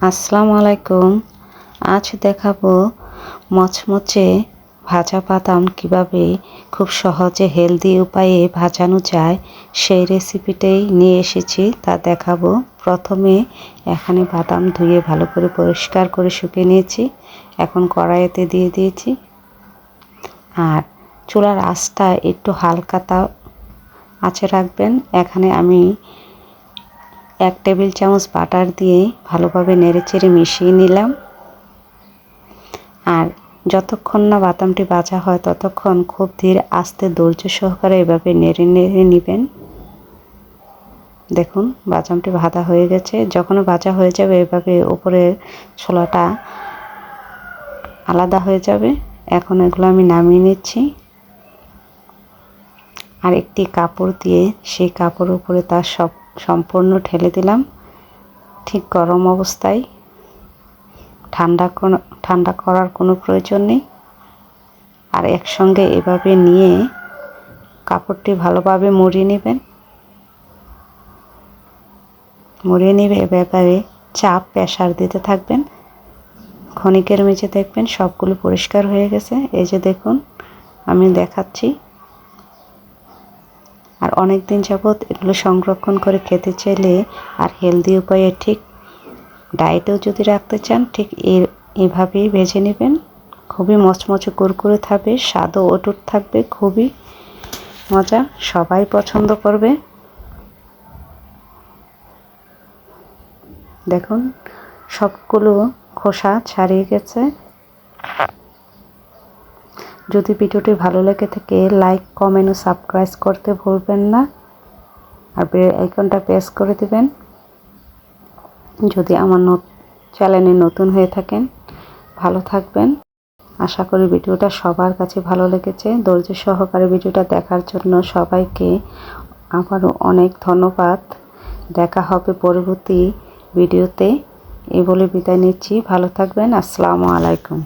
আসসালামু আলাইকুম। আজ দেখাবো মচমচে ভাজা বাদাম কিভাবে খুব সহজে হেলদি উপায়ে ভাজানো যায়, সেই রেসিপিটাই নিয়ে এসেছি, তা দেখাবো। প্রথমে এখানে বাদাম ধুয়ে ভালো করে পরিষ্কার করে শুকিয়ে নিয়েছি। এখন কড়াইতে দিয়ে দিয়েছি। আর চুলার আঁচটা একটু হালকা আঁচে রাখবেন। এখানে আমি 1 টেবিল চামচ বাটার দিয়ে ভালোভাবে নেড়েচেড়ে মিশিয়ে নিলাম। আর যতক্ষণ না বাদামটি ভাজা হয় ততক্ষণ খুব ধীরে আস্তে ধৈর্য সহকারে এভাবে নেড়ে নেড়ে নেবেন। দেখুন বাদামটি ভাজা হয়ে গেছে। যখন ভাজা হয়ে যাবে এভাবে উপরের ছোলাটা আলাদা হয়ে যাবে। এখন এগুলো আমি নামিয়ে নিচ্ছি। আর একটি কাপড় দিয়ে সেই কাপড়ের উপরে তার সম্পূর্ণ ঢেলে দিলাম, ঠিক গরম অবস্থায়। ঠান্ডা করার কোনো প্রয়োজন নেই। আর একসঙ্গে এভাবে নিয়ে কাপড়টি ভালোভাবে মুড়িয়ে নেবেন। মুড়িয়ে নিয়ে এভাবে চাপ প্রেসার দিতে থাকবেন। ক্ষণিকের মেঝে দেখবেন সবগুলো পরিষ্কার হয়ে গেছে। এই যে দেখুন আমি দেখাচ্ছি। আর অনেক দিন যাবত এগুলো সংরক্ষণ করে খেতে চাইলে আর হেলদি উপায়ে ঠিক ডায়েটেও যদি রাখতে চান ঠিক এভাবেই ভেজে নেবেন। খুবই মচমচে কুরকুরে থাকবে, স্বাদও অটুট থাকবে, খুবই মজা, সবাই পছন্দ করবে। দেখুন সবগুলো খোসা ছাড়িয়ে গেছে। যদি ভিডিওটি ভালো লেগে থাকে লাইক, কমেন্ট ও সাবস্ক্রাইব করতে ভুলবেন না। আর বেল আইকনটা প্রেস করে দিবেন যদি আমার চ্যানেলে নতুন হয়ে থাকেন। ভালো থাকবেন। আশা করি ভিডিওটা সবার কাছে ভালো লেগেছে। ধৈর্য সহকারে ভিডিওটা দেখার জন্য সবাইকে আবারও অনেক ধন্যবাদ। দেখা হবে পরবর্তী ভিডিওতে। এই বলে বিদায় নিচ্ছি। ভালো থাকবেন। আসসালামু আলাইকুম।